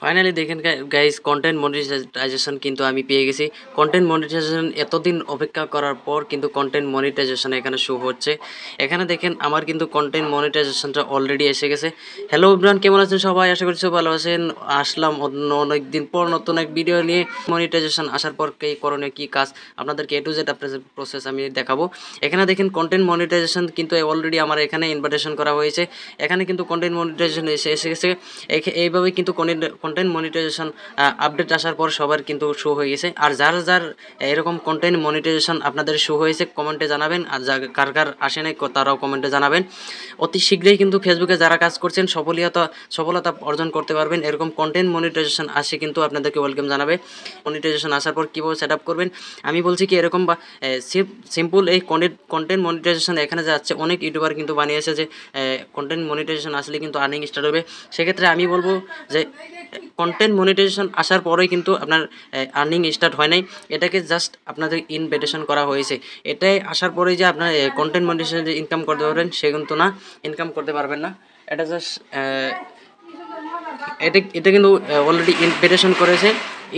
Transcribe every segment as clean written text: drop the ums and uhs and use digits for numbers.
Finally দেখেন guys, content monetization কিন্তু আমি পেয়ে গেছি। কন্টেন্ট মনিটাইজেশন এতদিন অপেক্ষা করার পর কিন্তু কন্টেন্ট মনিটাইজেশন এখানে শো হচ্ছে। এখানে দেখেন আমার কিন্তু কন্টেন্ট মনিটাইজেশনটা অলরেডি এসে গেছে। হ্যালো ইব্রান, কেমন আছেন সবাই? আশা করছি সব ভালো আছেন। আসলাম অনেক দিন পর নতুন এক ভিডিও নিয়ে। মনিটাইজেশন আসার পর কি করণীয়, কি কাজ, আপনাদেরকে এ টু জেড প্রসেস আমি দেখাবো। এখানে দেখেন কন্টেন্ট মনিটাইজেশন কিন্তু অলরেডি আমার এখানে ইনভাইটেশন করা হয়েছে। এখানে কিন্তু কন্টেন্ট মনিটাইজেশন এসে গেছে। এইভাবে কিন্তু কন্টেন্ট মনিটাইজেশন আপডেট আসার পর সবার কিন্তু শো হয়ে গেছে। আর যার যার এরকম কন্টেন্ট মনিটাইজেশন আপনাদের শো হয়েছে কমেন্টে জানাবেন, আর কার কার আসে নাই তারাও কমেন্টে জানাবেন। অতি শীঘ্রই কিন্তু ফেসবুকে যারা কাজ করছেন সফলতা অর্জন করতে পারবেন। এরকম কন্টেন্ট মনিটাইজেশন আসে কিন্তু আপনাদেরকে ওয়েলকাম জানাবে। মনিটাইজেশন আসার পর কীভাবে সেট আপ করবেন আমি বলছি কি, এরকম বা সিম্পল এই কন্টেন্ট মনিটাইজেশন এখানে যাচ্ছে। অনেক ইউটিউবার কিন্তু বানিয়েছে যে কন্টেন্ট মনিটাইজেশন আসলে কিন্তু আর্নিং স্টার্ট হবে। সেক্ষেত্রে আমি বলবো যে কন্টেন্ট মনিটাইজেশন আসার পরেই কিন্তু আপনার আর্নিং স্টার্ট হয় নাই, এটাকে জাস্ট আপনাদের ইনভাইটেশন করা হয়েছে। এটাই আসার পরেই যে আপনার কন্টেন্ট মনিটাইজেশন যে ইনকাম করতে পারবেন সে কিন্তু না, ইনকাম করতে পারবেন না। এটা জাস্ট এটা কিন্তু অলরেডি ইনভাইটেশন করেছে।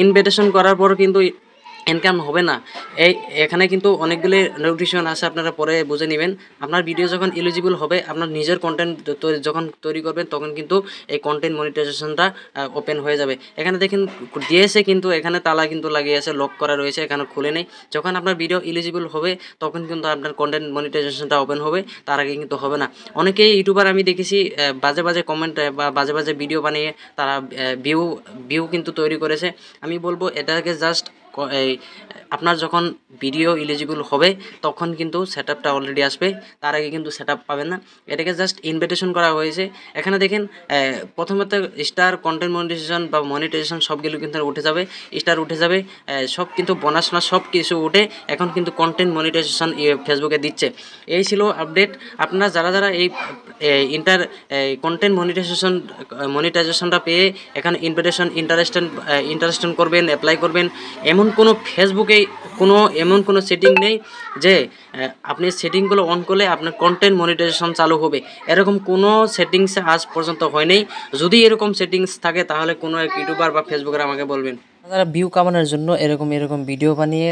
ইনভাইটেশন করার পর কিন্তু ইনকাম হবে না। এখানে কিন্তু অনেকগুলি নোটিফিকেশন আছে, আপনারা পরে বুঝে নেবেন। আপনার ভিডিও যখন এলিজিবল হবে, আপনার নিজের কন্টেন্ট যখন তৈরি করবেন তখন কিন্তু এই কন্টেন্ট মনিটাইজেশনটা ওপেন হয়ে যাবে। এখানে দেখেন দিয়েছে কিন্তু এখানে তালা কিন্তু লাগিয়ে আছে, লক করা রয়েছে, এখানে খুলে নেই। যখন আপনার ভিডিও এলিজিবল হবে তখন কিন্তু আপনার কন্টেন্ট মনিটাইজেশনটা ওপেন হবে, তার আগে কিন্তু হবে না। অনেকেই ইউটিউবার আমি দেখেছি বাজে বাজে কমেন্ট বা বাজে বাজে ভিডিও বানিয়ে তারা ভিউ কিন্তু তৈরি করেছে। আমি বলবো এটাকে জাস্ট এই আপনার যখন ভিডিও এলিজিবল হবে তখন কিন্তু সেট আপটা অলরেডি আসবে, তার আগে কিন্তু সেট আপ পাবেন না। এটাকে জাস্ট ইনভাইটেশন করা হয়েছে। এখানে দেখেন প্রথমত স্টার, কন্টেন্ট মনিটাইজেশন বা মনিটাইজেশন সবগুলো কিন্তু উঠে যাবে, স্টার উঠে যাবে, সব কিন্তু বোনাস না সব কিছু উঠে এখন কিন্তু কন্টেন্ট মনিটাইজেশন ফেসবুকে দিচ্ছে। এই ছিল আপডেট। আপনারা যারা যারা এই কন্টেন্ট মনিটাইজেশনটা পেয়ে এখানে ইন্টারেস্টেড করবেন, অ্যাপ্লাই করবেন। এমন কোনো সেটিং নেই যে আপনি সেটিংগুলো অন করলে আপনার কন্টেন্ট মনিটাইজেশন চালু হবে, এরকম কোনো সেটিংসে আজ পর্যন্ত হয়নি। যদি এরকম সেটিংস থাকে তাহলে কোনো এক ইউটিউবার বা ফেসবুকের আমাকে বলবেন। তারা ভিউ কামানোর জন্য এরকম ভিডিও বানিয়ে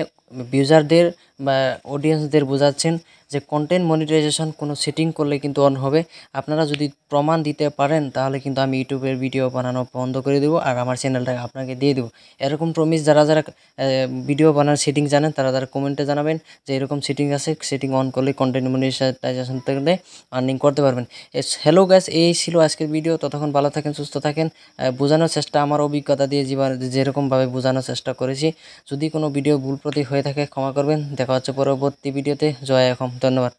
ইউজারদের বা অডিয়েন্সদের বোঝাচ্ছেন যে কন্টেন্ট মনিটাইজেশন কোনো সেটিং করলে কিন্তু অন হবে। আপনারা যদি প্রমাণ দিতে পারেন তাহলে কিন্তু আমি ইউটিউবের ভিডিও বানানো বন্ধ করে দেবো আর আমার চ্যানেলটা আপনাকে দিয়ে দেবো। এরকম প্রমিস যারা যারা ভিডিও বানানোর সেটিং জানেন তারা কমেন্টে জানাবেন যে এরকম সেটিং আছে, সেটিং অন করলে কন্টেন্ট মনিটাইজেশন থেকে আর্নিং করতে পারবেন। হ্যালো গাইস, এই ছিল আজকের ভিডিও। ততক্ষণ ভালো থাকেন, সুস্থ থাকেন। বোঝানোর চেষ্টা আমার অভিজ্ঞতা দিয়ে যেরকমভাবে বোঝানোর চেষ্টা করেছি। যদি কোনো ভিডিও ভুল ত্রুটি হয়ে থাকে ক্ষমা করবেন। দেখা হচ্ছে পরবর্তী ভিডিওতে। জয় এখন, ধন্যবাদ।